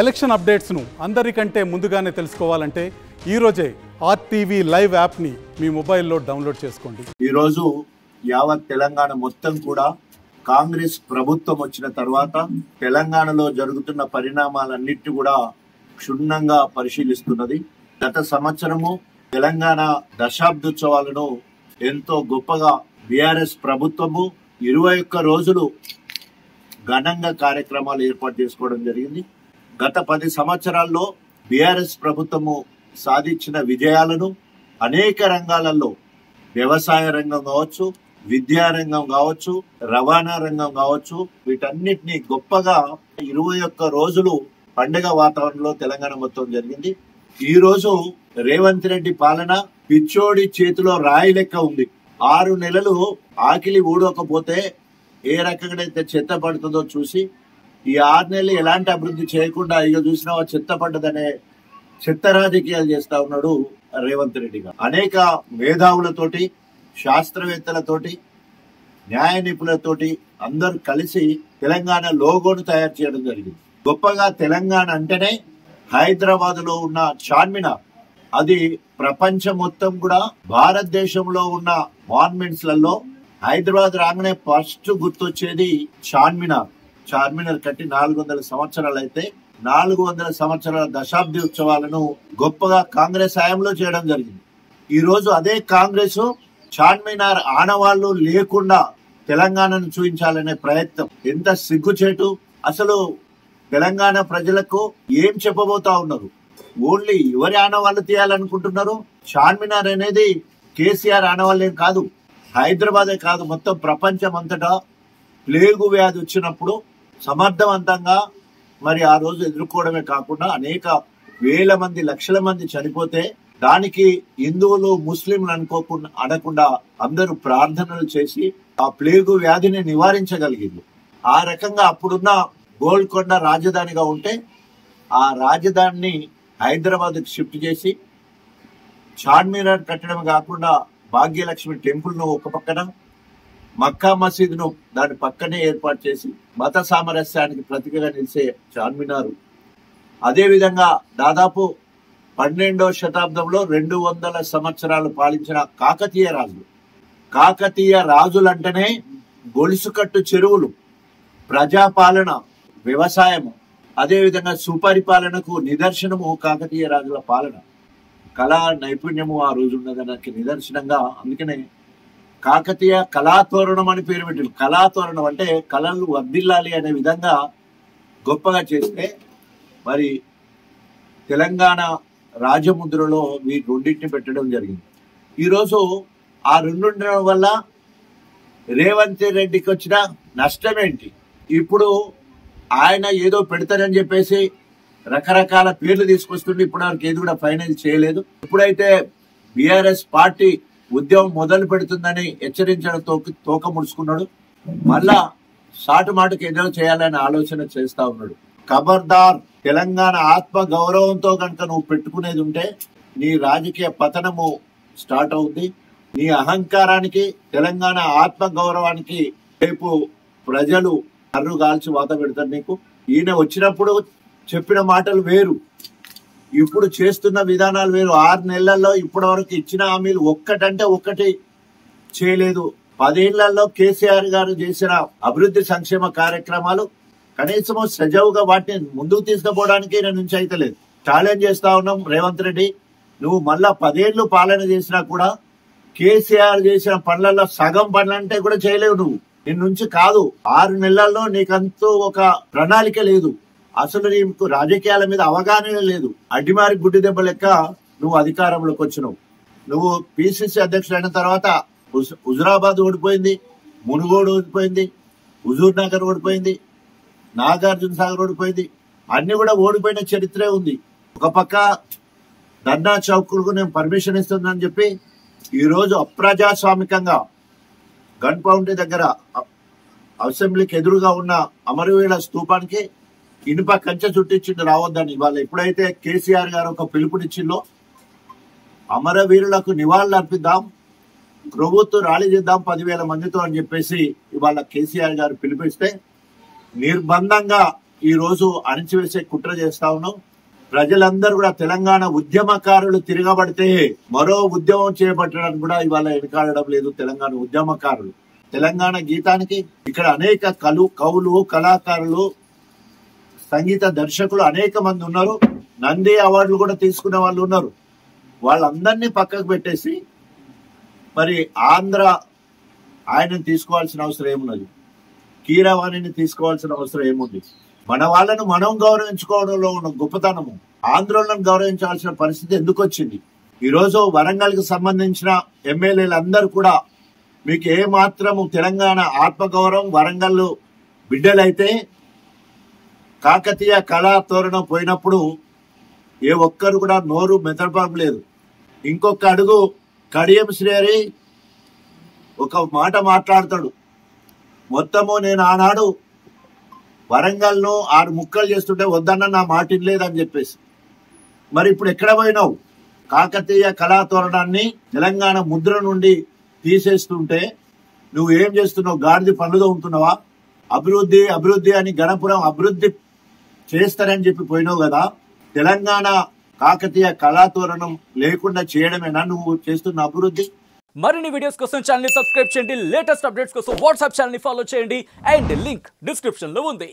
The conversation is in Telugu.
ఎలక్షన్ అప్డేట్స్ను అందరికంటే ముందుగానే తెలుసుకోవాలంటే ఈరోజే ఆర్టీవీ లైవ్ యాప్ని మీ మొబైల్లో డౌన్లోడ్ చేసుకోండి. ఈరోజు యావత్ తెలంగాణ మొత్తం కూడా కాంగ్రెస్ ప్రభుత్వం వచ్చిన తర్వాత తెలంగాణలో జరుగుతున్న పరిణామాలన్నిటి కూడా క్షుణ్ణంగా పరిశీలిస్తున్నది. గత సంవత్సరము తెలంగాణ దశాబ్దోత్సవాలను ఎంతో గొప్పగా బీఆర్ఎస్ ప్రభుత్వము 21 రోజులు ఘనంగా కార్యక్రమాలు ఏర్పాటు చేసుకోవడం జరిగింది. గత 10 సంవత్సరాల్లో బీఆర్ఎస్ ప్రభుత్వము సాధించిన విజయాలను అనేక రంగాలలో, వ్యవసాయ రంగం కావచ్చు, విద్యారంగం కావచ్చు, రవాణా రంగం కావచ్చు, వీటన్నిటినీ గొప్పగా 21 రోజులు పండుగ వాతావరణంలో తెలంగాణ మొత్తం జరిగింది. ఈ రోజు రేవంత్ రెడ్డి పాలన పిచ్చోడి చేతిలో రాయి లెక్క ఉంది. 6 నెలలు ఆకిలి ఊడకపోతే ఏ రకంగా చెత్త పడుతుందో చూసి ఈ 6 నెలలు ఎలాంటి అభివృద్ధి చేయకుండా ఇక చూసినా చెత్త పడ్డదనే చెత్త రాజకీయాలు చేస్తా ఉన్నాడు రేవంత్ రెడ్డి గారు. అనేక మేధావులతోటి, శాస్త్రవేత్తలతోటి, న్యాయ నిపుణులతోటి అందరూ కలిసి తెలంగాణ లోగోను తయారు చేయడం జరిగింది. గొప్పగా తెలంగాణ అంటేనే హైదరాబాద్ లో ఉన్న చార్మినార్, అది ప్రపంచం మొత్తం కూడా భారతదేశంలో ఉన్న మాన్యుమెంట్స్ లలో హైదరాబాద్ రాగానే ఫస్ట్ గుర్తొచ్చేది చార్మినార్. చార్మినార్ కట్టి 400 సంవత్సరాలు అయితే 400 సంవత్సరాల దశాబ్ది ఉత్సవాలను గొప్పగా కాంగ్రెస్ హయాంలో చేయడం జరిగింది. ఈ రోజు అదే కాంగ్రెస్ చార్మినార్ ఆనవాళ్లు లేకుండా తెలంగాణను చూపించాలనే ప్రయత్నం ఎంత సిగ్గుచేటు. అసలు తెలంగాణ ప్రజలకు ఏం చెప్పబోతా ఉన్నారు? ఓన్లీ ఎవరి ఆనవాళ్లు తీయాలనుకుంటున్నారు? చార్మినార్ అనేది కేసీఆర్ ఆనవాళ్ళేం కాదు, హైదరాబాదే కాదు, మొత్తం ప్రపంచం అంతటా ప్లేగు వ్యాధి వచ్చినప్పుడు సమర్థవంతంగా మరి ఆ రోజు ఎదుర్కోవడమే కాకుండా అనేక వేల మంది, లక్షల మంది చనిపోతే దానికి హిందువులు, ముస్లింలు అనకుండా అందరూ ప్రార్థనలు చేసి ఆ ప్లేగు వ్యాధిని నివారించగలిగింది. ఆ రకంగా అప్పుడున్న గోల్కొండ రాజధానిగా ఉంటే ఆ రాజధానిని హైదరాబాద్ షిఫ్ట్ చేసి చార్మినార్ కట్టడం కాకుండా భాగ్యలక్ష్మి టెంపుల్ ను ఒక పక్కన, మక్కా మసీద్ ను దాని పక్కనే ఏర్పాటు చేసి మత సామరస్యానికి ప్రతీకగా నిలిచే చార్మినారు. అదే విధంగా దాదాపు 12వ శతాబ్దంలో 200 సంవత్సరాలు పాలించిన కాకతీయ రాజులంటేనే గొలుసుకట్టు చెరువులు, ప్రజాపాలన, వ్యవసాయము, అదే విధంగా సుపరిపాలనకు నిదర్శనము కాకతీయ రాజుల పాలన. కళా నైపుణ్యము ఆ రోజు ఉన్నదానికి నిదర్శనంగా అందుకనే కాకతీయ కళాతోరణం అని పేరు పెట్టారు. కళాతోరణం అంటే కళలు వర్ధిల్లాలి అనే విధంగా గొప్పగా చేస్తే మరి తెలంగాణ రాజముద్రలో వీటి రెండింటిని పెట్టడం జరిగింది. ఈరోజు ఆ రెండుండడం వల్ల రేవంత్ రెడ్డికి వచ్చిన నష్టం ఏంటి? ఇప్పుడు ఆయన ఏదో పెడతారని చెప్పేసి రకరకాల పేర్లు తీసుకొస్తుంటే ఇప్పటివరకు ఏది కూడా ఫైనల్ చేయలేదు. ఎప్పుడైతే బీఆర్ఎస్ పార్టీ ఉద్యమం మొదలు పెడుతుందని హెచ్చరించడం తోక ముడుచుకున్నాడు, మళ్ళా సాటు మాటకు ఏదో చేయాలని ఆలోచన చేస్తా ఉన్నాడు. ఖబర్దార్, తెలంగాణ ఆత్మ గౌరవంతో కనుక నువ్వు పెట్టుకునేది ఉంటే నీ రాజకీయ పతనము స్టార్ట్ అవుద్ది. నీ అహంకారానికి, తెలంగాణ ఆత్మ గౌరవానికి రేపు ప్రజలు కర్రు కాల్చి వాత పెడతారు నీకు. ఈయన వచ్చినప్పుడు చెప్పిన మాటలు వేరు, ఇప్పుడు చేస్తున్న విధానాలు వేరు. 6 నెలల్లో ఇప్పటి వరకు ఇచ్చిన హామీలు ఒక్కటంటే ఒక్కటి చేయలేదు. 10 ఏళ్లలో కేసీఆర్ గారు చేసిన అభివృద్ధి సంక్షేమ కార్యక్రమాలు కనీసం సజావుగా వాటిని ముందుకు తీసుకుపోవడానికి ఈయన నుంచి అయితే లేదు. ఛాలెంజ్ చేస్తా ఉన్నాం, రేవంత్ రెడ్డి, నువ్వు మళ్ళా 10 ఏళ్లు పాలన చేసినా కూడా కేసీఆర్ చేసిన పనులలో సగం పనులంటే కూడా చేయలేవు నువ్వు. నిన్న నుంచి కాదు, 6 నెలల్లో నీకంతూ ఒక ప్రణాళిక లేదు. అసలు నీకు రాజకీయాల మీద అవగాహన లేదు. అడ్డిమారి గుడ్డి దెబ్బ లెక్క నువ్వు అధికారంలోకి వచ్చినావు. నువ్వు పిసిసి అధ్యక్షుడు అయిన తర్వాత హుజురాబాద్ ఓడిపోయింది, మునుగోడు ఓడిపోయింది, హుజూర్ నగర్ ఓడిపోయింది, నాగార్జున సాగర్ ఓడిపోయింది. అన్ని కూడా ఓడిపోయిన చరిత్రే ఉంది. ఒక పక్క ధర్నా చౌకులకు నేను పర్మిషన్ ఇస్తుందని చెప్పి ఈ రోజు అప్రజాస్వామికంగా గన్ పౌంటీ దగ్గర అసెంబ్లీకి ఎదురుగా ఉన్న అమరవీరుల స్తూపానికి ఇనుప కంచె చుట్టించిండు రావద్దని. ఇవాళ ఎప్పుడైతే కేసీఆర్ గారు ఒక పిలుపునిచ్చిందో అమరవీరులకు నివాళులు అర్పిద్దాం, ప్రభుత్వం ర్యాలీ చేద్దాం 10,000 మందితో అని చెప్పేసి ఇవాళ కేసీఆర్ గారు పిలిపిస్తే నిర్బంధంగా ఈ రోజు అణిచివేసే కుట్ర చేస్తా ఉన్నాం. ప్రజలందరూ కూడా తెలంగాణ ఉద్యమకారులు తిరగబడితే మరో ఉద్యమం చేపట్టడానికి కూడా ఇవాళ వెనకాడడం లేదు. తెలంగాణ ఉద్యమకారులు తెలంగాణ గీతానికి ఇక్కడ అనేక కవులు కళాకారులు సంగీత దర్శకులు అనేక మంది ఉన్నారు. నంది అవార్డులు కూడా తీసుకునే వాళ్ళు ఉన్నారు. వాళ్ళందరినీ పక్కకు పెట్టేసి మరి ఆంధ్ర ఆయనను తీసుకోవాల్సిన అవసరం ఏమున్నది? కీరవాణిని తీసుకోవాల్సిన అవసరం ఏముంది? మన వాళ్ళను మనం గౌరవించుకోవడంలో ఉన్న గొప్పతనము ఆంధ్రోళనను గౌరవించాల్సిన పరిస్థితి ఎందుకు వచ్చింది? ఈరోజు వరంగల్ కు సంబంధించిన ఎమ్మెల్యేలందరూ కూడా మీకు ఏ మాత్రము తెలంగాణ ఆత్మగౌరవం వరంగల్ బిడ్డలైతే కాకతీయ కళా తోరణం పోయినప్పుడు ఏ ఒక్కరు కూడా నోరు మెదపడం లేదు. ఇంకొక అడుగు కడియం శ్రీహరి ఒక మాట మాట్లాడతాడు, మొత్తము నేను ఆనాడు వరంగల్ ను 6 ముక్కలు చేస్తుంటే వద్దన్న నా మాట లేదని చెప్పేసి. మరి ఇప్పుడు ఎక్కడ పోయినావు? కాకతీయ కళాతోరణాన్ని తెలంగాణ ముద్ర నుండి తీసేస్తుంటే నువ్వు ఏం చేస్తున్నావు? గాడిది పనులు తోముతున్నావా? అభివృద్ధి అభివృద్ధి అని గణపురం అభివృద్ధి చేస్తారని చెప్పి పోయినావు కదా. తెలంగాణ కాకతీయ కళాతోరణం లేకుండా చేయడమేనా నువ్వు చేస్తున్న అభివృద్ధి? మరిన్ని వీడియోస్ కోసం ఛానల్ ని సబ్స్క్రైబ్ చేయండి. లేటెస్ట్ అప్డేట్స్ కోసం వాట్సాప్ ఛానల్ ని ఫాలో చేయండి. అండ్ లింక్ డిస్క్రిప్షన్ లో ఉంది.